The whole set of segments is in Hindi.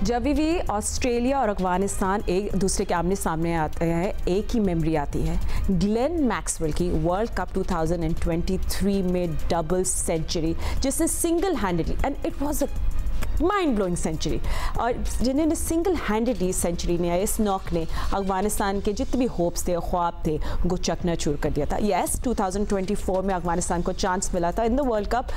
जब भी ऑस्ट्रेलिया और अफगानिस्तान एक दूसरे के आमने सामने आते हैं एक ही मेमोरी आती है, ग्लेन मैक्सवेल की वर्ल्ड कप 2023 में डबल सेंचुरी, जिसने single handedly, and it was a mind blowing century, और जिन्होंने सिंगल हैंडेडली सेंचुरी ने, इस नॉक ने अफगानिस्तान के जितने भी होप्स थे, ख्वाब थे, उनको चकनाचूर कर दिया था। यस, 2024 में अफगानिस्तान को चांस मिला था in the world cup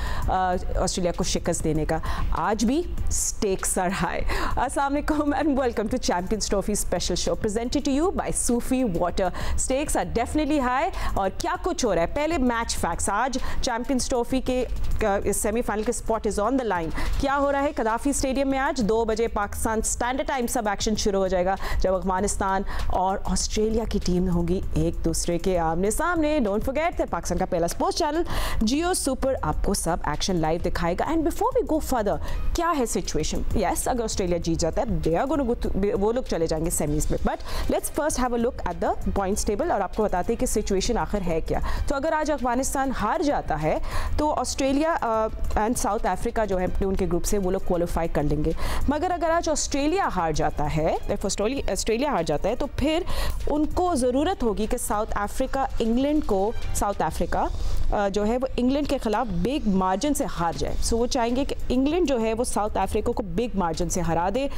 Australia को शिकस्त देने का। आज भी स्टेक्स आर हाई। अस्सलाम वालेकुम and welcome to Champions Trophy special show presented to you by Sufi water. Stakes are definitely high. और क्या कुछ हो रहा है, पहले मैच फैक्ट्स। आज चैंपियंस ट्रॉफी के सेमीफाइनल के spot is on the line. क्या हो रहा है कदाफी स्टेडियम में? आज 2 बजे पाकिस्तान स्टैंडर्ड टाइम सब एक्शन शुरू हो जाएगा, जब अफगानिस्तान और ऑस्ट्रेलिया की टीम होगी एक दूसरे के आमने सामने। डोंट फॉरगेट पाकिस्तान का पहला स्पोर्ट्स चैनल जियो सुपर आपको सब एक्शन लाइव दिखाएगा। And before we go further, क्या है सिचुएशन? यस, अगर ऑस्ट्रेलिया जीत जाता है दे आर गोना गो, वो लोग चले जाएंगे सेमीज में। But let's first have a look at the points table और आपको बताते हैं कि सिचुएशन आखिर है क्या। तो अगर आज अफगानिस्तान हार जाता है तो ऑस्ट्रेलिया एंड साउथ अफ्रीका जो है उनके ग्रुप से, वो लोग क्वालिफाई कर लेंगे। मगर अगर आज ऑस्ट्रेलिया हार जाता है, ऑस्ट्रेलिया हार जाता है तो फिर उनको ज़रूरत होगी कि साउथ अफ्रीका इंग्लैंड को, साउथ अफ्रीका जो है वो इंग्लैंड के खिलाफ बिग मार्जिन से हार जाए। सो वो चाहेंगे कि इंग्लैंड जो है वो साउथ अफ्रीका को बिग मार्जिन से हरा दे,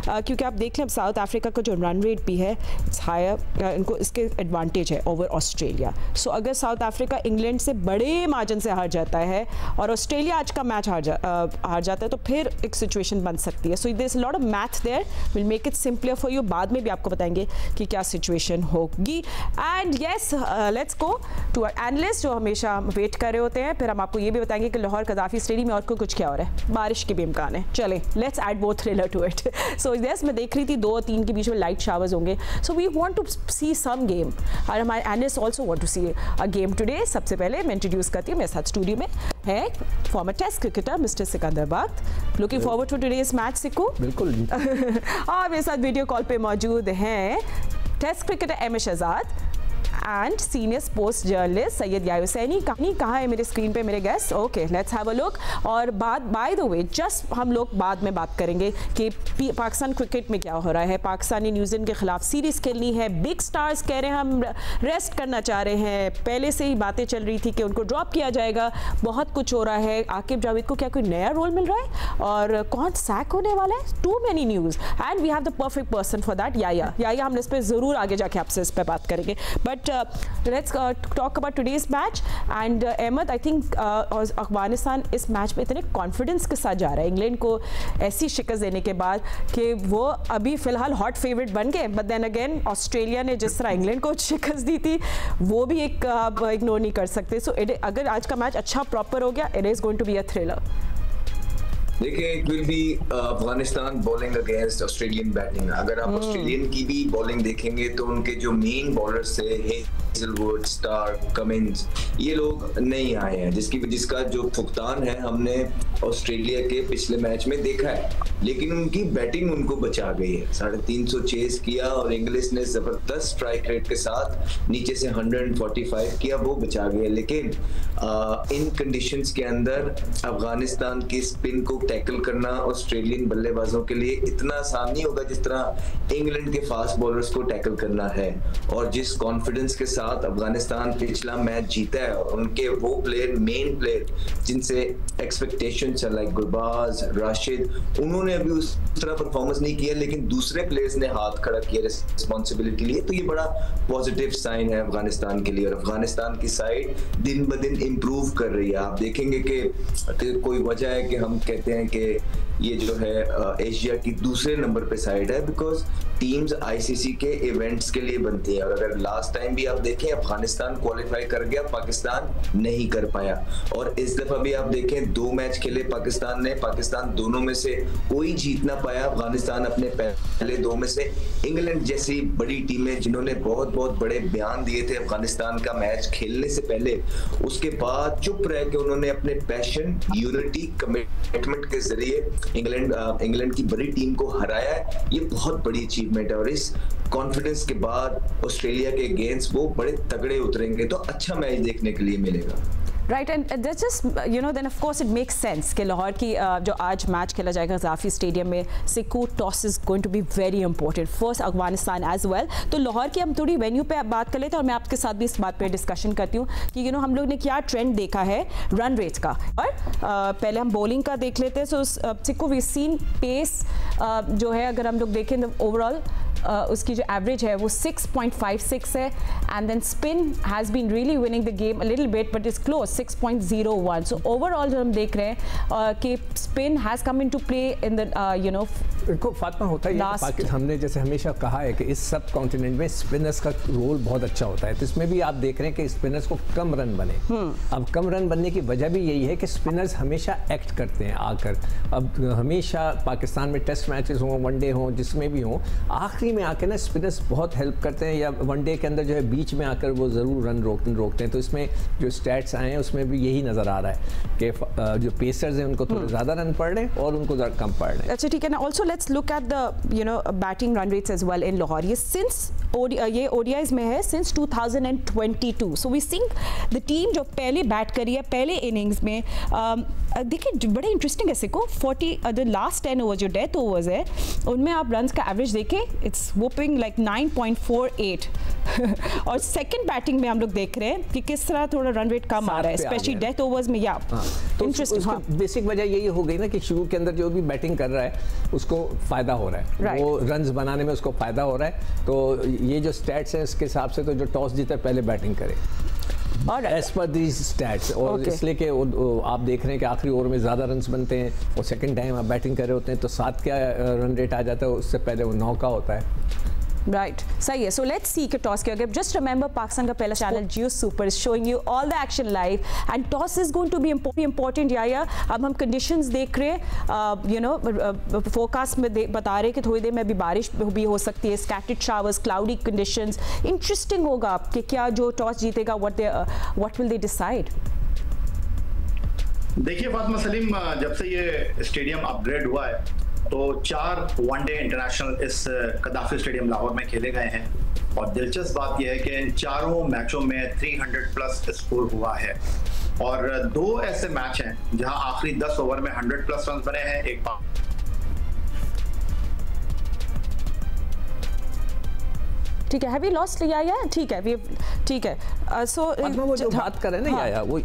क्योंकि आप देख लें साउथ अफ्रीका का जो रन रेट भी है इट्स हायर, इनको इसके एडवांटेज है ओवर ऑस्ट्रेलिया। सो अगर साउथ अफ्रीका इंग्लैंड से बड़े मार्जिन से हार जाता है और ऑस्ट्रेलिया आज का मैच हार जाता है तो फिर एक सिचुएशन बन सकती है। So there is a lot of math there, will make it simpler for you. बाद में भी आपको बताएंगे कि क्या सिचुएशन होगी। And yes, let's go to our analyst जो हमेशा वेट कर रहे होते हैं। फिर हम आपको ये भी बताएंगे कि लाहौर कदाफी स्टेडियम में और कुछ क्या हो रहा है, बारिश के भी इम्कान है। चलें, let's add both thriller to it. So yes, मैं देख रही थी 2 और 3 के बीच में लाइट शावर्स होंगे। So we want to see some game और हमारे analyst also want to see a game today. सबसे पहले मैं इंट्रोड्यूस करती हूँ, मेरे साथ स्टूडियो में है former test cricketer mister Sikandar Bakht. Looking forward to today's match Sikku. बिल्कुल जी। और मेरे साथ वीडियो कॉल पे मौजूद हैं test cricketer M A Shahzad and senior sports journalist Syed Yahya Husaini. कहाँ है मेरे स्क्रीन पे मेरे guest? Okay, let's have a look. और बाय द वे, जस्ट हम लोग बाद में बात करेंगे कि पाकिस्तान क्रिकेट में क्या हो रहा है। पाकिस्तान ने न्यूजीलैंड के खिलाफ सीरीज खेलनी है, बिग स्टार्स कह रहे हैं हम रेस्ट करना चाह रहे हैं, पहले से ही बातें चल रही थी कि उनको ड्रॉप किया जाएगा, बहुत कुछ हो रहा है। आकिब जावेद को क्या कोई नया रोल मिल रहा है और कौन सैक होने वाला है? Too many news and we have the perfect person for that, या हम इस पर ज़रूर आगे जाके आपसे इस पर बात करेंगे। But let's talk about today's match and Ahmed, I think Afghanistan इस मैच में इतने कॉन्फिडेंस के साथ जा रहा है इंग्लैंड को ऐसी शिकस्त देने के बाद कि वो अभी फिलहाल हॉट फेवरेट बन गए। बट देन अगेन ऑस्ट्रेलिया ने जिस तरह इंग्लैंड को शिकस्त दी थी वो भी एक इग्नोर नहीं कर सकते। सो अगर आज का मैच अच्छा प्रॉपर हो गया, it is going to be a thriller. देखिए, it will be Afghanistan bowling against Australian batting. अगर आप ऑस्ट्रेलियन की भी बॉलिंग देखेंगे तो उनके जो मेन बॉलर्स थे, हेजलवुड, स्टार्क, कमिंस, ये लोग नहीं आए हैं, जिसका जो भुगतान है हमने ऑस्ट्रेलिया के पिछले मैच में देखा है। लेकिन उनकी बैटिंग उनको बचा गई है। 350 चेस किया और इंग्लिश ने जबरदस्त स्ट्राइक रेट के साथ नीचे से 145 किया, वो बचा गया। लेकिन इन कंडीशंस के अंदर अफगानिस्तान की स्पिन को टैकल करना ऑस्ट्रेलियन बल्लेबाजों के लिए इतना आसान नहीं होगा जिस तरह इंग्लैंड के फास्ट बॉलर्स को टैकल करना है। और जिस कॉन्फिडेंस के साथ अफगानिस्तान पिछला मैच जीता है, और उनके वो प्लेयर, मेन प्लेयर जिनसे एक्सपेक्टेशंस है लाइक गुरबाज, राशिद, उन्होंने अभी उस तरह परफॉर्मेंस नहीं किया, लेकिन दूसरे प्लेयर्स ने हाथ खड़ा किया रिस्पॉन्सिबिलिटी लिए। तो ये बड़ा पॉजिटिव साइन है अफगानिस्तान के लिए। और अफगानिस्तान की साइड दिन ब दिन इम्प्रूव कर रही है। आप देखेंगे कि कोई वजह है कि हम कहते हैं कि ये जो है एशिया की दूसरे नंबर पे साइड है, बिकॉज टीम्स आईसीसी के इवेंट्स के लिए बनती है। और अगर लास्ट टाइम भी आप देखें अफगानिस्तान क्वालिफाई कर गया, पाकिस्तान नहीं कर पाया। और इस दफा भी आप देखें 2 मैच खेले पाकिस्तान दोनों में से कोई जीत ना पाया। अफगानिस्तान अपने पहले 2 में से इंग्लैंड जैसी बड़ी टीमें जिन्होंने बहुत बड़े बयान दिए थे अफगानिस्तान का मैच खेलने से पहले, उसके बाद चुप रह के उन्होंने अपने पैशन, यूनिटी, कमिटमेंट के जरिए इंग्लैंड की बड़ी टीम को हराया है। ये बहुत बड़ी अचीवमेंट है। और इस कॉन्फिडेंस के बाद ऑस्ट्रेलिया के अगेंस्ट वो बड़े तगड़े उतरेंगे, तो अच्छा मैच देखने के लिए मिलेगा। Right, and that's just then of course it makes sense कि लाहौर की जो आज मैच खेला जाएगा ग़ज़ाफ़ी स्टेडियम में, Sikku toss is going to be very important first Afghanistan as well. तो लाहौर की हम थोड़ी वेन्यू पे बात कर लेते हैं और मैं आपके साथ भी इस बात पे डिस्कशन करती हूँ कि हम लोग ने क्या ट्रेंड देखा है रन रेट का। और पहले हम बॉलिंग का देख लेते हैं। सो सिक्कू वी सीन पेस जो है, अगर हम लोग देखें तो ओवरऑल उसकी जो एवरेज है वो 6.56 है, and then spin has been really winning the game a little bit but is close 6.01। So overall जो हम देख रहे हैं कि spin has come into play in the देखो फातिमा, होता है हमने जैसे हमेशा कहा है कि इस सब कॉन्टिनेंट में स्पिनर्स का रोल बहुत अच्छा होता है, तो इसमें भी आप देख रहे हैं कि स्पिनर्स को कम रन बने। अब कम रन बनने की वजह भी यही है कि स्पिनर्स हमेशा एक्ट करते हैं आकर। अब हमेशा पाकिस्तान में टेस्ट मैचेस हों, वनडे हों, जिसमें भी हों, आखिरी में आकर ना स्पिनर्स बहुत हेल्प करते हैं, या वनडे के अंदर जो है बीच में आकर वो ज़रूर रन रोकते हैं। तो इसमें जो स्टैट्स आए हैं उसमें भी यही नज़र आ रहा है कि जो पेसर्स हैं उनको थोड़े ज़्यादा रन पड़ रहे हैं और उनको ज़रा कम पड़ रहे हैं। अच्छा ठीक है ना। Also let's look at the batting run rates as well in Lahore. ये सिंस ये ओडीआईज में है since 2022। So we sing the team जो पहले बैट करी है पहले इनिंग्स में, देखिए बड़े इंटरेस्टिंग है सिक्को। 40 द लास्ट 10 ओवर जो डेथ ओवर्स है उनमें आप रन्स का एवरेज देखें, इट्स वोपिंग लाइक 9.48 और सेकंड बैटिंग में हम लोग देख रहे हैं कि किस तरह थोड़ा रन रेट कम आ रहा है, स्पेशली डेथ ओवर्स में। या इंटरेस्टिंग बेसिक वजह यही हो गई ना कि शुरू के अंदर जो भी बैटिंग कर रहा है उसको फायदा हो रहा है, right. वो रन्स बनाने में उसको फायदा हो रहा है। तो ये जो स्टैट्स है इसके हिसाब से तो जो टॉस जीता पहले बैटिंग करे एज पर दीज स्टैट्स। और इसलिए कि आप देख रहे हैं कि आखिरी ओवर में ज़्यादा रन्स बनते हैं और सेकंड टाइम आप बैटिंग कर रहे होते हैं तो 7 का रन रेट आ जाता है, उससे पहले वो 9 का होता है। राइट, सही है। सो लेट्स सी कि टॉस के अगर जस्ट रिमेंबर पाकिस्तान का पहला channel Geo super is showing you all the action live and toss is going to be important. या अब हम कंडीशंस देख रहे हैं, फोरकास्ट में बता रहे हैं कि थोड़ी देर में अभी बारिश भी हो सकती है, scattered showers, cloudy conditions. Interesting होगा कि क्या जो टॉस जीतेगा व्हाट विल दे डिसाइड। देखिए फातिमा सलीम, जब से ये स्टेडियम अपग्रेड हुआ है तो 4 वनडे इंटरनेशनल इस ग़ज़ाफ़ी स्टेडियम लाहौर में खेले गए हैं और दिलचस्प बात यह है कि इन चारों मैचों में 300 प्लस स्कोर हुआ है और 2 ऐसे मैच हैं जहां आखिरी 10 ओवर में 100 प्लस रन बने हैं। एक ठीक है, हैवी लॉस्ट लिया या ठीक है, ठीक है। सो वो जो बात कर रहे हैं ना, हाँ। या वो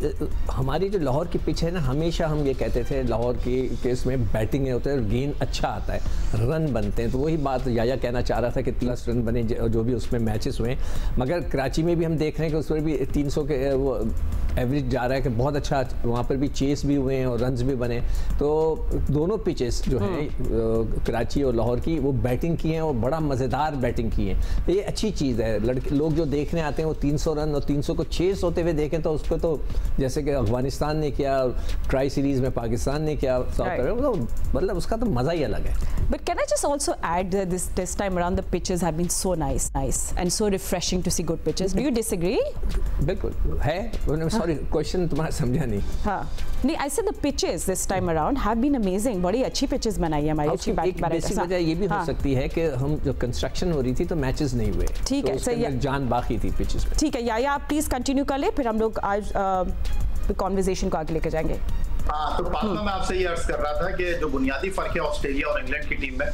हमारी जो लाहौर की पिच है ना, हमेशा हम ये कहते थे लाहौर की केस में बैटिंग होता है और गेंद अच्छा आता है, रन बनते हैं। तो वही बात या कहना चाह रहा था कि 30 रन बने जो भी उसमें मैचेस हुए, मगर कराची में भी हम देख रहे हैं कि उसमें भी 300 के वो एवरेज जा रहा है कि बहुत अच्छा, वहाँ पर भी चेस भी हुए हैं और रन्स भी बने। तो दोनों पिचेस जो हैं कराची और लाहौर की, वो बैटिंग की हैं और बड़ा मज़ेदार बैटिंग की है। ये अच्छी चीज़ है। लड़के लोग जो देखने आते हैं वो 300 रन और 300 को चेस होते हुए देखें तो उसको तो जैसे कि अफगानिस्तान ने किया, ट्राई सीरीज़ में पाकिस्तान ने किया, साउथ अफ्रीका, तो मतलब उसका तो मज़ा ही अलग है। But can I just also add that this time around the pitches have been so nice and so refreshing to see good pitches. Do you disagree? बिल्कुल है। Sorry, क्वेश्चन तुम्हारा समझा नहीं। हाँ, नहीं, I said the pitches this time around have been amazing. बड़ी अच्छी pitches बनाई है हमारी अच्छी एक बेसिक वजह ये भी हो सकती है कि हम जो कंस्ट्रक्शन हो रही थी तो मैचेस नहीं हुए। ठीक है, सही है, जान बाकी थी पिचेस में। ठीक है, या आप प्लीज कंटिन्यू कर ले, फिर हम लोग आज कॉन्वर्सेशन को आगे लेकर जाएंगे। हाँ, तो फातिमा मैं आपसे ये अर्ज कर रहा था कि जो बुनियादी फर्क है ऑस्ट्रेलिया और इंग्लैंड की टीम में,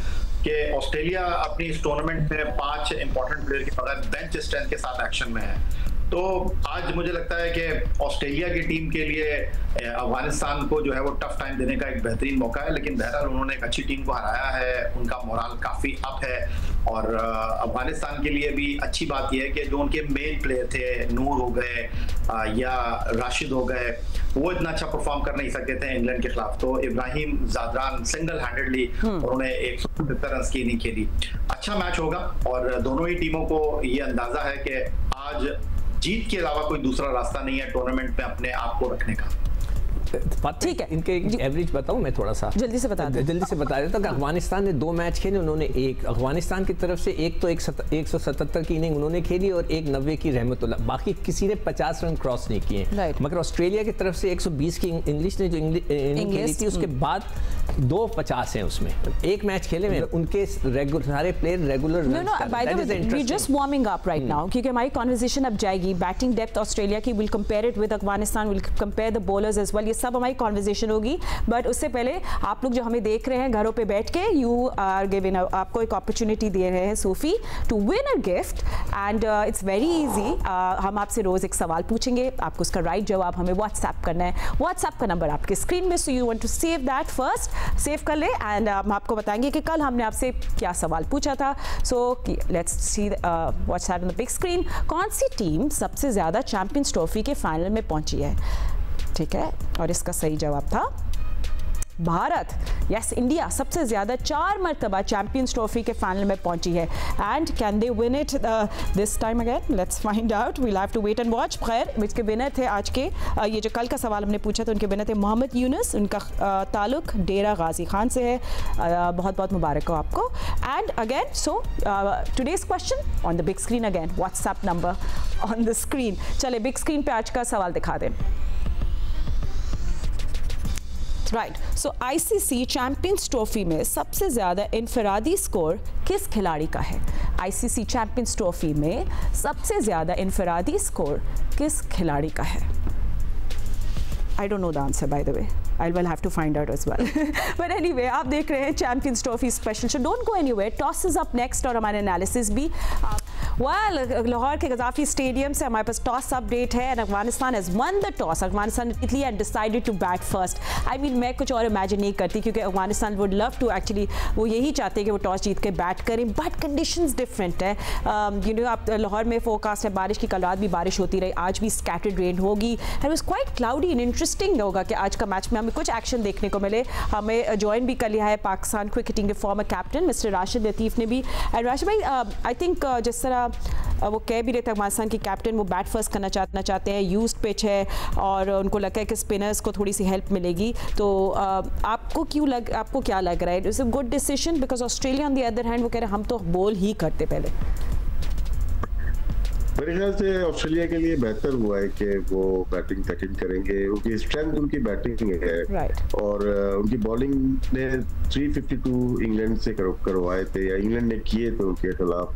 कि ऑस्ट्रेलिया अपनी इस टूर्नामेंट में 5 इंपॉर्टेंट प्लेयर के बगैर बेंच स्ट्रेंथ के साथ एक्शन में है। तो आज मुझे लगता है कि ऑस्ट्रेलिया की टीम के लिए अफगानिस्तान को जो है वो टफ टाइम देने का एक बेहतरीन मौका है, लेकिन बहरहाल उन्होंने एक अच्छी टीम को हराया है, उनका मोराल काफ़ी अप है। और अफगानिस्तान के लिए भी अच्छी बात यह है कि जो उनके मेन प्लेयर थे, नूर हो गए या राशिद हो गए, वो इतना अच्छा परफॉर्म कर नहीं सकते थे इंग्लैंड के खिलाफ। तो इब्राहिम ज़ादरान सिंगल हैंडेडली उन्होंने 170 रन की इनिंग खेली। अच्छा मैच होगा और दोनों ही टीमों को ये अंदाजा है कि आज जीत के अलावा कोई दूसरा रास्ता नहीं है टूर्नामेंट में अपने आप को रखने का। ठीक है, इनके एवरेज बताऊं मैं थोड़ा सा जल्दी से बता देता कि अफगानिस्तान ने 2 मैच खेले, उन्होंने एक अफगानिस्तान की तरफ से एक तो 177 की इनिंग उन्होंने खेली और एक 90 की रहमतुल्लाह, बाकी किसी ने 50 रन क्रॉस नहीं किए। मगर ऑस्ट्रेलिया की तरफ से 120 की इंग्लिश ने जो इनिंग खेली थी, उसके बाद 2 50 हैं उसमें, एक मैच खेले में उनके सारे player regular we just warming up right now, क्योंकि हमारी कॉन्वर्सेशन अब जाएगी बैटिंग डेप्थ ऑस्ट्रेलिया की, will compare it with Afghanistan, will compare the bowlers as well, ये सब हमारी कॉन्वर्सेशन होगी। बट उससे पहले आप लोग जो हमें देख रहे हैं घरों पे बैठ के, यू आर गिवन, आपको एक अपॉर्चुनिटी दे रहे हैं Sufi to win a gift and it's very easy. हम आपसे रोज एक सवाल पूछेंगे, आपको उसका राइट जवाब हमें व्हाट्सएप करना है। व्हाट्सएप का नंबर आपके स्क्रीन में, so you want to save that first, save कर ले एंड हम आपको बताएंगे कि कल हमने आपसे क्या सवाल पूछा था। So let's see WhatsApp on the big screen. कौन सी टीम सबसे ज्यादा चैंपियंस ट्रॉफी के फाइनल में पहुंची है? ठीक है, और इसका सही जवाब था भारत। यस, इंडिया सबसे ज्यादा 4 मरतबा चैंपियंस ट्रॉफी के फाइनल में पहुंची है। And can they win it this time again? Let's find out, we'll have to wait and watch. खैर, इसके विनर थे आज के ये जो कल का सवाल हमने पूछा था, उनके विनर थे मोहम्मद यूनुस, उनका ताल्लुक डेरा गाजी खान से है। बहुत बहुत मुबारक हो आपको। And again so today's question on the big screen again, WhatsApp number on the screen. चले बिग स्क्रीन पे आज का सवाल दिखा दें। राइट, सो आईसीसी चैंपियंस ट्रॉफी में सबसे ज़्यादा इनफरादी स्कोर किस खिलाड़ी का है? आईसीसी चैंपियंस ट्रॉफी में सबसे ज़्यादा इनफरादी स्कोर किस खिलाड़ी का है? I don't know the answer, by the way. I will have to find out as well. But anyway, आप देख रहे हैं champions Trophy special, so don't go anywhere. Toss is up next और हमारे एनालिसिस भी। लाहौर के गजाफी स्टेडियम से हमारे पास टॉस अपडेट है and Afghanistan has won the toss. Afghanistan इटली and decided to bat first. I mean मैं कुछ और इमेजिन नहीं करती, क्योंकि Afghanistan would love to actually, वो यही चाहते हैं कि वो टॉस जीत के बैट करें, बट कंडीशंस डिफरेंट है। यू नो, आप लाहौर में फोरकास्ट है बारिश की, कल रात भी बारिश होती रही, आज भी स्कैटर्ड रेन होगी and it was quite cloudy and interesting होगा कि आज का मैच में हमें कुछ एक्शन देखने को मिले। हमें ज्वाइन भी कर लिया है पाकिस्तान क्रिकेट टीम के फॉर्मर कैप्टन मिस्टर राशिद लतीफ़ ने भी। एंड राशिद भाई, आई थिंक जिस तरह वो कह भी रहे थे अफगानिस्तान की कैप्टन, वो बैट फर्स्ट करना चाहते हैं, यूज्ड पिच है और उनको लगता है कि स्पिनर्स को थोड़ी सी हेल्प मिलेगी। तो आपको क्या लग रहा है? It's a good decision because Australia on the other hand वो कह रहे हैं हम तो बॉल ही करते पहले। मेरे ख्याल से ऑस्ट्रेलिया के लिए बेहतर हुआ है कि वो बैटिंग सेकंड करेंगे, उनकी स्ट्रेंथ उनकी बैटिंग है और उनकी बॉलिंग ने 352 इंग्लैंड से करवाए थे, या इंग्लैंड ने किए थे उनके खिलाफ।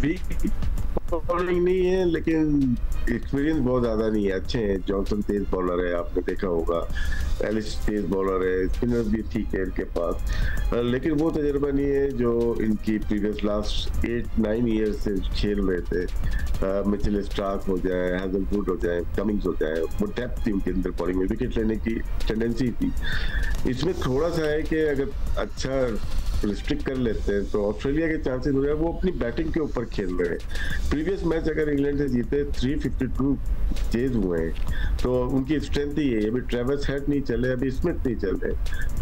वीक बॉलिंग नहीं है लेकिन एक्सपीरियंस बहुत ज्यादा नहीं है, अच्छे हैं। जॉनसन तेज बॉलर है, आपने देखा होगा, एलिस तेज बॉलर है, स्पिनर भी ठीक है इनके पास, लेकिन वो तजुर्बा नहीं है जो इनकी प्रीवियस लास्ट 8-9 ईयर से खेल रहे थे। मिचेल स्टार्क हो जाए, हैजलवुड हो जाए, कमिंग्स हो जाए, वो डेप्थ थी उनके अंदर बॉलिंग में, विकेट लेने की टेंडेंसी थी। इसमें थोड़ा सा है कि अगर अच्छा रिस्ट्रिक्ट कर लेते हैं तो ऑस्ट्रेलिया के चांसेस हो जाए, वो अपनी बैटिंग के ऊपर खेल रहे हैं। प्रीवियस मैच अगर इंग्लैंड से जीते 352 चेज हुए हैं, तो उनकी स्ट्रेंथ ही है। अभी ट्रेविस हेड नहीं चले, अभी स्मिथ नहीं चल रहे,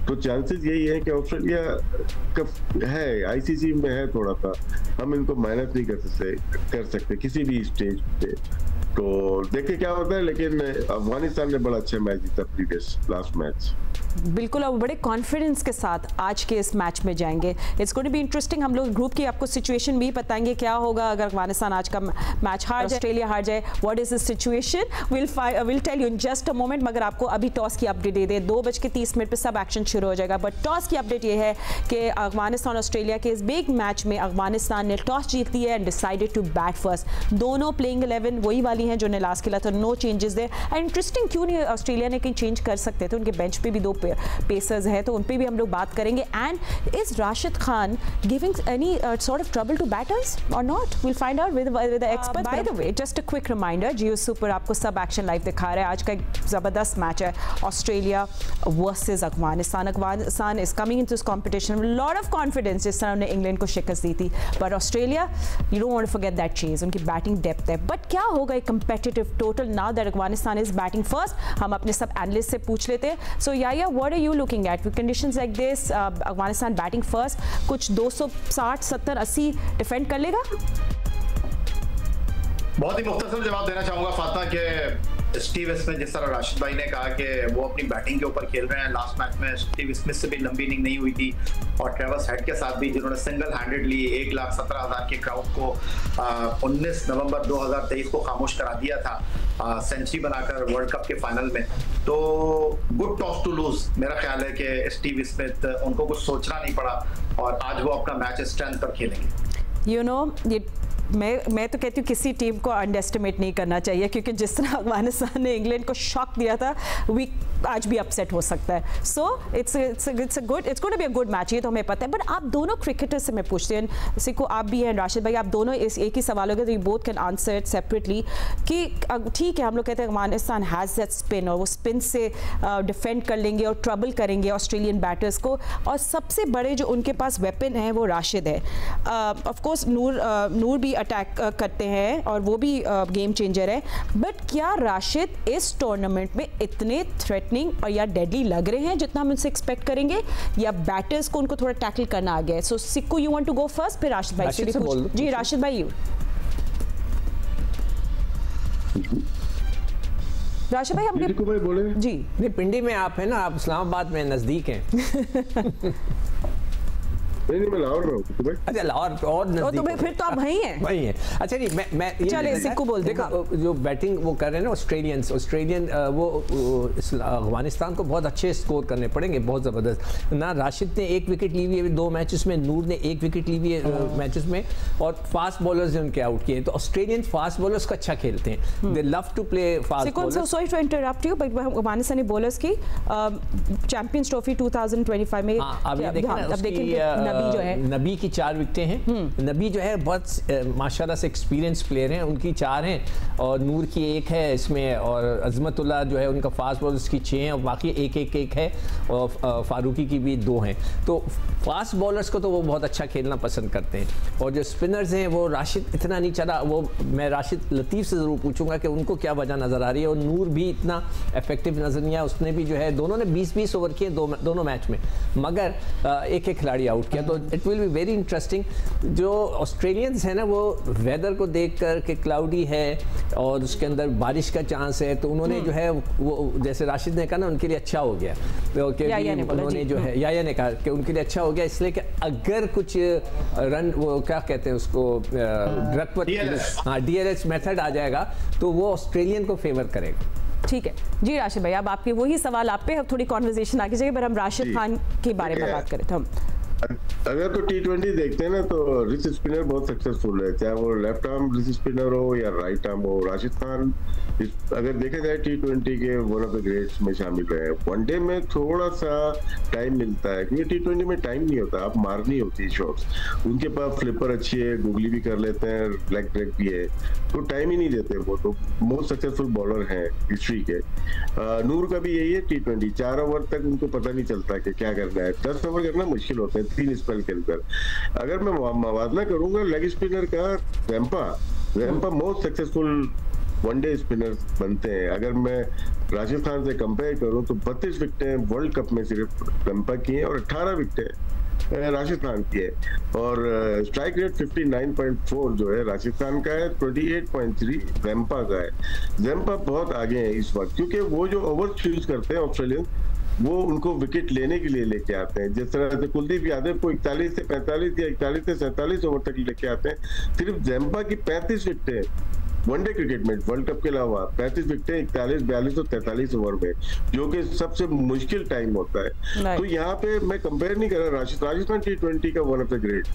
तो चांसेस यही है कि ऑस्ट्रेलिया का है आईसीसी में है थोड़ा सा, हम इनको माइनस नहीं कर सकते किसी भी स्टेज पे। तो देखिए क्या होता है, लेकिन अफगानिस्तान ने बड़ा अच्छा मैच जीता प्रीवियस लास्ट मैच। बिल्कुल, और बड़े कॉन्फिडेंस के साथ आज के इस मैच में जाएंगे। It's going to be interesting. हम लोग ग्रुप की आपको सिचुएशन भी बताएंगे, क्या होगा अगर अफगानिस्तान आज का मैच हार जाए, ऑस्ट्रेलिया हार जाए, what is the situation, will tell you in just a moment. मगर आपको अभी टॉस की अपडेट दे दें, 2:30 पे सब एक्शन शुरू हो जाएगा। बट टॉस की अपडेट ये है कि अफगानिस्तान ऑस्ट्रेलिया के इस बिग मैच में अफगानिस्तान ने टॉस जीत लिया and decided to bat first. दोनों प्लेइंग 11 वही वाली हैं जो ने लास्ट खेला था, no changes there. And interesting क्यों नहीं, ऑस्ट्रेलिया ने कहीं चेंज कर सकते थे, उनके बेंच पे भी 2 पेसर्स है, तो उन पे भी हम लोग बात करेंगे। And is Rashid Khan giving any sort of trouble to batters और not, will find out with the expert. By the way, just a quick reminder, Jio super आपको सब एक्शन लाइव दिखा रहा है। आज का एक जबरदस्त मैच है, Australia versus Afghanistan. Afghanistan is coming into this competition with lot of confidence, जिस तरह उन्होंने इंग्लैंड को शिकस्त दी थी। But Australia, you don't want to forget that चीज, उनकी बैटिंग डेप्थ है। बट क्या होगा एक competitive total now that Afghanistan is batting first? हम अपने सब एनालिस्ट से पूछ लेते हैं। सो या what are you looking at with conditions like this? Afghanistan batting first, कुछ 260, 70, 80 डिफेंड कर लेगा? बहुत ही मुख्तसर जवाब देना चाहूंगा फातिमा के स्टीव स्मिथ, जिस तरह राशिद भाई ने कहा कि वो अपनी बैटिंग के ऊपर खेल रहे हैं, लास्ट मैच में स्टीव स्मिथ से भी लंबी इनिंग नहीं हुई थी और ट्रेविस हेड के साथ भी, जिन्होंने सिंगल हैंडेडली 1,17,000 के क्राउड को 19 नवंबर 2023 को खामोश करा दिया था सेंचुरी बनाकर वर्ल्ड कप के फाइनल में। तो गुड टॉस टू लूज, मेरा ख्याल है कि स्टीव स्मिथ उनको कुछ सोचना नहीं पड़ा और आज वो अपना मैच स्ट्रेंथ पर खेलेंगे। यू नो, ये मैं तो कहती हूँ किसी टीम को अंडर एस्टिमेट नहीं करना चाहिए, क्योंकि जिस तरह अफगानिस्तान ने इंग्लैंड को शॉक दिया था, वी आज भी अपसेट हो सकता है। So it's going to be a good match, ये तो हमें पता है। बट आप दोनों क्रिकेटर से मैं पूछती हूँ, सिक्को आप भी हैं, राशिद भाई, आप दोनों इस एक ही सवाल हो गया, तो you both can answer it separately कि ठीक है, हम लोग कहते हैं अफगानिस्तान हैज़ दैट स्पिन और वो स्पिन से डिफेंड कर लेंगे और ट्रबल करेंगे ऑस्ट्रेलियन बैटर्स को, और सबसे बड़े जो उनके पास वेपन है वो राशिद है। ऑफकोर्स नूर भी अटैक करते हैं और वो भी गेम चेंजर है, बट क्या राशिद इस टूर्नामेंट में इतने थ्रेटनिंग और या डेडली लग रहे हैं जितना हम उनसे एक्सपेक्ट करेंगे, या बैटर्स को उनको थोड़ा टैकल करना आ गया है? So Sikko, you want to go first, फिर राशिद भाई से भी पूछ। जी राशिद भाई, यू राशिद भाई, हमने भाई बोले जी, नहीं पिंडी में आप है ना, आप इस्लामाबाद में नजदीक हैं। नहीं, मैं लाहौर में हूँ। अच्छा, लाहौर और नजदीक, तो फिर तो आप वहीं हैं। वहीं हैं। अच्छा नहीं, मैं चलिए सिक्को बोल दे। देखो, जो बैटिंग वो कर रहे हैं ना ऑस्ट्रेलियन, वो अफगानिस्तान को बहुत अच्छे स्कोर करने पड़ेंगे, बहुत ज़बरदस्त ना। राशिद ने 1 विकेट ली हुई है 2 मैचेस में, नूर ने 1 विकेट ली हुई है मैचेस में, और फास्ट बॉलर्स ने उनके आउट किए। तो ऑस्ट्रेलियन फास्ट बॉलर्स को अच्छा खेलते हैं, they love to play fast bowlers. Sorry to interrupt you, but अफगानिस्तानी बॉलर्स की चैंपियंस ट्रॉफी 2025 में अब देखेंगे जो है, नबी की 4 विकेटें हैं। नबी जो है बहुत माशाल्लाह से एक्सपीरियंस प्लेयर हैं, उनकी 4 हैं और नूर की 1 है इसमें, और अजमतुल्लाह जो है उनका फास्ट बॉलर्स की 6 हैं और बाकी 1 है, और फारूकी की भी 2 हैं। तो फास्ट बॉलर्स को तो वो बहुत अच्छा खेलना पसंद करते हैं, और जो स्पिनर्स हैं वो राशिद इतना नहीं चला। वो मैं राशिद लतीफ़ से ज़रूर पूछूंगा कि उनको क्या वजह नज़र आ रही है, और नूर भी इतना इफेक्टिव नज़र नहीं आया, उसने भी जो है, दोनों ने 20-20 ओवर किए दोनों मैच में, मगर एक खिलाड़ी आउट किया। तो it will be very interesting. जो ऑस्ट्रेलियंस है ना, वो वेदर को देख कर के क्लाउडी है और उसके अंदर बारिश का चांस है, तो उन्होंने जो है वो, जैसे राशिद ने कहा ना, उनके लिए अच्छा हो गया, तो उन्होंने जो है याया ने कहा कि उनके लिए अच्छा हो गया, इसलिए कि अगर कुछ रन, वो क्या कहते हैं उसको, DLS मेथड आ जाएगा तो वो ऑस्ट्रेलियन को फेवर करेगा। ठीक है जी राशिद भाई, अब आपके वही सवाल आप पे, अब थोड़ी कॉन्वर्सेशन आगे जाएगी, पर हम राशिद खान के बारे में बात करें तो हम अगर तो T20 देखते हैं ना, तो रिस्ट स्पिनर बहुत सक्सेसफुल है, चाहे वो लेफ्ट आर्म रिस्ट स्पिनर हो या राइट आर्म हो। राशिद खान अगर देखा जाए T20 के वन ऑफ द ग्रेट्स में शामिल रहे। वनडे में थोड़ा सा टाइम मिलता है, क्योंकि T20 में टाइम नहीं होता, आप मारनी होती है शॉट्स। उनके पास फ्लिपर अच्छी है, गुगली भी कर लेते हैं, लेग ब्रेक भी है, तो टाइम ही नहीं देते वो। तो मोस्ट सक्सेसफुल बॉलर हैं हिस्ट्री के। नूर का भी यही है, T20 4 ओवर तक उनको पता नहीं चलता कि क्या करना है, 10 ओवर करना मुश्किल होता है 3 स्पेल के अंदर। अगर मैं मवाजना करूंगा लेग स्पिनर का, Zampa most successful one day spinners बनते हैं। अगर मैं राशिद खान से कंपेयर करूं तो 32 विकेटें वर्ल्ड कप में सिर्फ जैम्पा की हैं और 18 विकेटें राशिद खान की है, और स्ट्राइक रेट 59.4 जो है राशिद खान का है, 28.3 जैम्पा का है। जैम्पा बहुत आगे है इस वक्त, क्योंकि वो जो ओवर चूज करते हैं ऑस्ट्रेलियन, वो उनको विकेट लेने के लिए लेके आते हैं। जिस तरह से कुलदीप यादव को 41 से 45 या 41 से 47 ओवर तक लेके आते हैं, सिर्फ जैम्पा की 35 विकेटें वनडे क्रिकेट में वर्ल्ड कप के अलावा 35 विकेटें 41, 42 और 43 ओवर में, जो कि सबसे मुश्किल टाइम होता है। तो यहाँ पे मैं कंपेयर नहीं कर रहा, राजस्थान T20 का वन ऑफ द ग्रेट,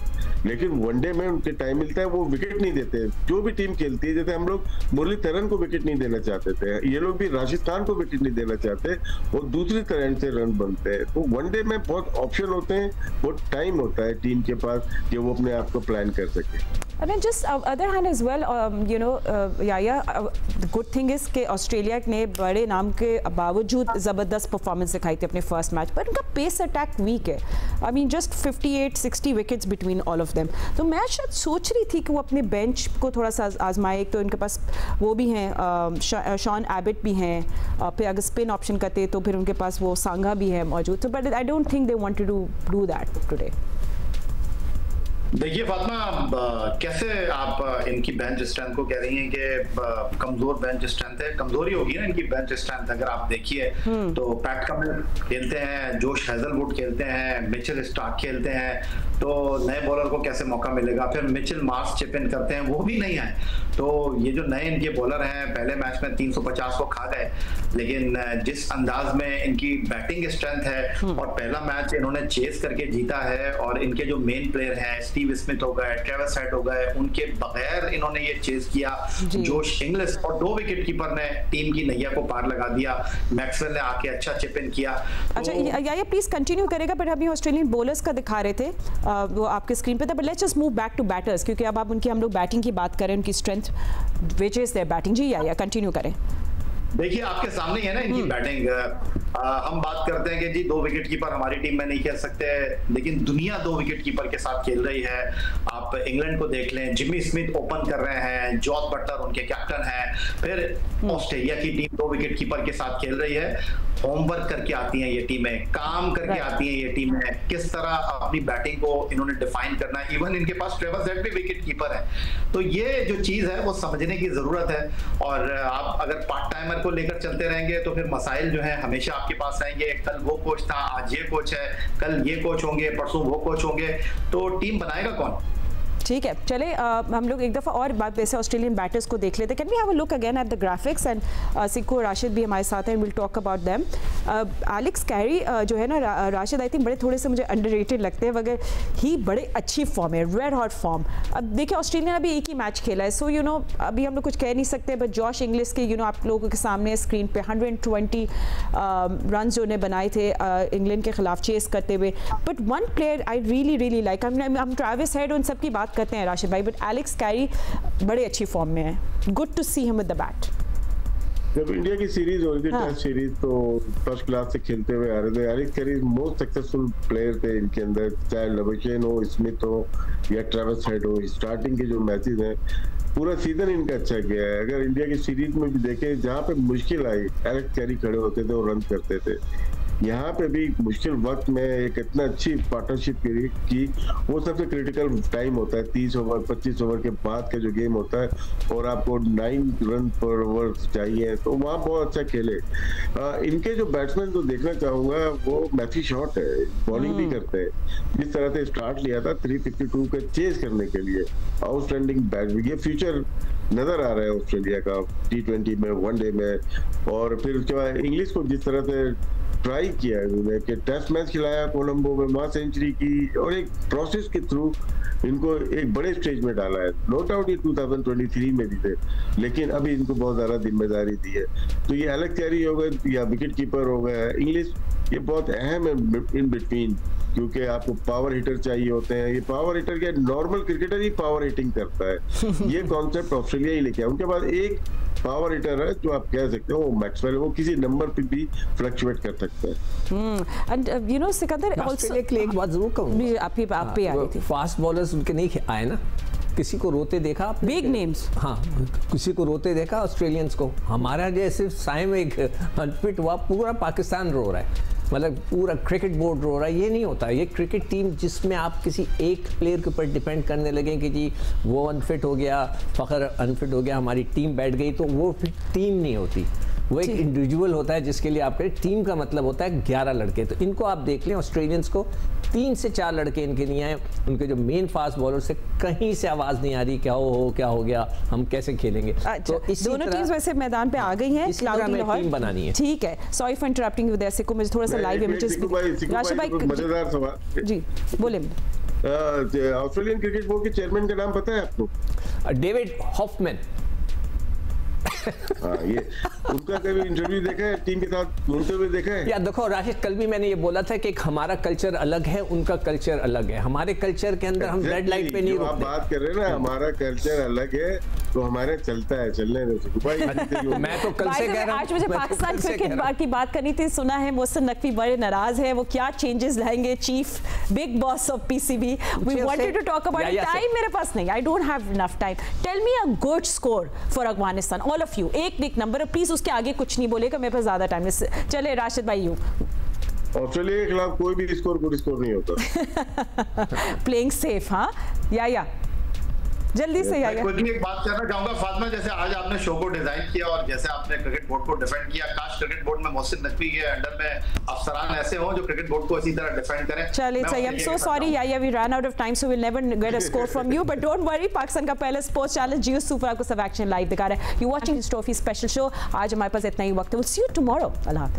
लेकिन वनडे में उनके टाइम मिलता है, वो विकेट नहीं देते। जो भी टीम खेलती है, जैसे हम लोग मुरलीधरन को विकेट नहीं देना चाहते थे, ये लोग भी राशिद खान को विकेट नहीं देना चाहते, और दूसरी तरह से रन बनते हैं। तो वनडे में बहुत ऑप्शन होते हैं, बहुत टाइम होता है टीम के पास कि वो अपने आप को प्लान कर सके। And then just other hand as well, you know, the good thing is कि ऑस्ट्रेलिया ने बड़े नाम के बावजूद ज़बरदस्त परफॉर्मेंस दिखाई थी अपने फर्स्ट मैच पर। उनका पेस अटैक वीक है, I mean just 58-60 wickets between all of them. तो मैं शायद सोच रही थी कि वो अपने बेंच को थोड़ा सा आजमाए। एक तो इनके पास वो भी हैं, शॉन एबट भी हैं, फिर अगर स्पिन ऑप्शन करते तो फिर उनके पास वो सांगा भी है मौजूद। तो but I don't think they want to do that today. देखिए फातिमा, कैसे आप इनकी बेंच स्ट्रेंथ को कह रही हैं कि कमजोर बेंच स्ट्रेंथ है? कमजोरी होगी ना इनकी बेंच स्ट्रेंथ। अगर आप देखिए तो पैट कमिंस खेलते हैं, जोश हेजलवुड खेलते हैं, मिचेल स्टार्क खेलते हैं, तो नए बॉलर को कैसे मौका मिलेगा? फिर मिचेल मार्श चिप इन करते हैं, वो भी नहीं आए। तो ये जो नए इनके बॉलर हैं, पहले मैच में 350 को खा गए, लेकिन जिस अंदाज में इनकी बैटिंग स्ट्रेंथ है और पहला मैच इन्होंने चेस करके जीता है, और इनके जो मेन प्लेयर हैं स्टीव स्मिथ हो गए, ट्रेविस हेड हो गए, उनके बगैर इन्होंने ये चेस किया। जोश इंग्लिश और 2 विकेट कीपर ने टीम की नैया को पार लगा दिया। मैक्सवेल ने आके अच्छा चिप इन किया। अच्छा या प्लीज कंटिन्यू करेगा, बट अभी ऑस्ट्रेलियन बॉलर्स का दिखा रहे थे, वो आपके स्क्रीन पे था, but let's just move back to batters, क्योंकि अब आप उनकी हम लोग बैटिंग की बात करें, उनकी strength which is their batting. जी या कंटिन्यू करें। देखिए आपके सामने है ना इनकी बैटिंग। हम बात करते हैं कि जी 2 विकेट कीपर हमारी टीम में नहीं खेल सकते, लेकिन दुनिया 2 विकेट कीपर के साथ खेल रही है। आप इंग्लैंड को देख लें, जिमी स्मिथ ओपन कर रहे हैं, जॉस बटलर उनके कैप्टन हैं। फिर ऑस्ट्रेलिया की टीम 2 विकेट कीपर के साथ खेल रही है। होमवर्क करके आती हैं ये टीमें, काम करके आती हैं ये टीमें, किस तरह अपनी बैटिंग को इन्होंने डिफाइन करना है। इवन इनके पास ट्रेविस हेड भी विकेट कीपर है। तो ये जो चीज है वो समझने की जरूरत है। और आप अगर पार्ट टाइमर को लेकर चलते रहेंगे तो फिर मसाइल जो है हमेशा आपके पास आएंगे। कल वो कोच था, आज ये कोच है, कल ये कोच होंगे, परसों वो कोच होंगे, तो टीम बनाएगा कौन? ठीक है, चले हम लोग एक दफ़ा और बात वैसे ऑस्ट्रेलियन बैटर्स को देख लेते हैं। Can we have a look again at the graphics, and Sikko Rashid भी हमारे साथ हैं, will talk about them. Alex Carey जो है ना राशिद, आई थिंक बड़े थोड़े से मुझे अंडररेटेड लगते हैं, मगर ही बड़े अच्छी फॉर्म है, रेड हॉट फॉर्म। अब देखिए ऑस्ट्रेलिया ने अभी एक ही मैच खेला है, सो यू नो अभी हम लोग कुछ कह नहीं सकते, बट जॉश इंग्लिश के आप लोगों के सामने स्क्रीन पे 120 रन जो ने बनाए थे इंग्लैंड के खिलाफ चेस करते हुए। But one player I really like, हम ट्रेविस हेड उन सबकी बात करते हैं राशिद भाई, बट एलेक्स कैरी बड़े अच्छी फॉर्म में है। Good to see him with the bat. जब इंडिया की सीरीज हो रही थी, टेस्ट सीरीज, तो फर्स्ट क्लास से खेलते हुए आ रहे थे। Alex Carey most successful player थे इनके अंदर, चाहे लवेशन हो, स्मिथ हो या ट्रेविस हेड हो। स्टार्टिंग के जो मैचेस हैं, पूरा सीजन इनका अच्छा गया है। अगर इंडिया की सीरीज में भी देखें, जहाँ पे मुश्किल आई, एलेक्स कैरी खड़े होते थे और रन करते थे। यहाँ पे भी मुश्किल वक्त में एक इतना अच्छी पार्टनरशिप की, वो सबसे क्रिटिकल टाइम होता है। 30 ओवर 25 ओवर के बाद का जो गेम होता है, और आपको 9 रन पर ओवर चाहिए, तो वहाँ बहुत अच्छा खेले। इनके जो बैट्समैन को देखना चाहूंगा, वो मैथ्यू शॉट है, बॉलिंग भी करते हैं। जिस तरह से स्टार्ट लिया था 352 के चेज करने के लिए, आउटस्टैंडिंग बैट्समैन, ये फ्यूचर नजर आ रहा है ऑस्ट्रेलिया का T20 में, वनडे में। और फिर उसके बाद इंग्लिश को जिस तरह से ट्राई किया है उन्होंने, कि टेस्ट मैच खिलाया कोलंबो में, वहां सेंचुरी की, और एक प्रोसेस के थ्रू इनको एक बड़े स्टेज में डाला है। नो डाउट ये 2023 में भी थे, लेकिन अभी इनको बहुत ज्यादा जिम्मेदारी दी है। तो ये एलेक्स कैरी हो गए या विकेट कीपर हो गया इंग्लिश, ये बहुत अहम है इन बिटवीन, क्योंकि आपको पावर हिटर चाहिए होते हैं। ये पावर हिटर क्या, नॉर्मल क्रिकेटर ही पावर हिटिंग करता है। ये कॉन्सेप्ट ऑस्ट्रेलिया ही लेके आया। उनके पास एक पावर हिटर है जो आप कह सकते हो, वो मैक्सवेल, वो किसी नंबर पे भी फ्लक्चुएट कर सकता है। And you know Sikandar, Australia के लिए एक बात जरूर कहूंगा, आप पे आ रही थी, फास्ट बॉलर्स उनके नहीं आए ना, किसी को रोते देखा, बिग नेम्स, हाँ किसी को रोते देखा ऑस्ट्रेलियंस को। हमारा जैसे साइम एक अनफिट हुआ, पूरा पाकिस्तान रो रहा है, मतलब पूरा क्रिकेट बोर्ड रो रहा है। ये नहीं होता। ये क्रिकेट टीम जिसमें आप किसी एक प्लेयर के ऊपर डिपेंड करने लगे कि जी वो अनफिट हो गया, फ़खर अनफिट हो गया, हमारी टीम बैठ गई, तो वो फिर टीम नहीं होती, वो एक इंडिविजुअल होता है, जिसके लिए आपके टीम का मतलब होता है 11 लड़के। तो इनको आप देख लें, ऑस्ट्रेलियंस को 3 से 4 लड़के इनके नहीं आए। उनके जो मेन फास्ट बॉलर से कहीं से आवाज नहीं आ रही, क्या हो गया, हम कैसे खेलेंगे। तो दोनों टीम्स वैसे मैदान पे आ गई हैं, टीम बनानी है। ठीक है, sorry for interrupting you there Sikko, मुझे थोड़ा सा लाइव इमेजेस राशिद भाई, मजेदार सवाल जी, बोले। ऑस्ट्रेलियन क्रिकेट बोर्ड के चेयरमैन का नाम पता है आपको? David Hoffman. ये उनका कभी इंटरव्यू देखा है, टीम के साथ घूमते हुए देखा है? या देखो राशिद, कल भी मैंने ये बोला था कि हमारा कल्चर अलग है, उनका कल्चर अलग है। हमारे कल्चर के अंदर हम रेड लाइट पे नहीं रुकते। आप बात कर रहे हैं ना, हमारा कल्चर अलग है, तो हमारे चलता है, चलने दो। मैं तो कल से कह रहा हूं, आज मुझे पाकिस्तान क्रिकेट की बात करनी थी। सुना है मोहसिन नकवी बड़े नाराज है, वो क्या चेंजेस लाएंगे, chief big boss of PCB. We wanted to talk about it, time मेरे पास नहीं, I don't have enough time. Tell me a good score for Afghanistan, all of you, एक नंबर प्लीज, उसके आगे कुछ नहीं बोलेगा, मेरे पास ज्यादा टाइम है। चले राशिद भाई, यू। ऑस्ट्रेलिया के खिलाफ कोई भी स्कोर गुड स्कोर नहीं होता। प्लेइंग सेफ, हाँ या जल्दी से याया। क्विकली एक बात करना चाहूंगा फातिमा, जैसे आज आपने शो को डिजाइन किया और जैसे आपने क्रिकेट बोर्ड को डिफेंड किया, काश क्रिकेट बोर्ड में मोहसिन नकवी के अंडर में अफसरान ऐसे हों जो क्रिकेट बोर्ड को इसी तरह डिफेंड करें। चलिए सही, आई एम सो सॉरी याया, we run out of time so will never get a score from you, but don't worry, Pakistan का पहला स्पोर्ट्स चैनल जियो सुपर आपको सब एक्शन लाइव दिखा रहा है। You watching this trophy special show. आज हमारे पास इतना ही वक्त है, विल सी यू टुमारो। अल्लाह हाफ़िज़।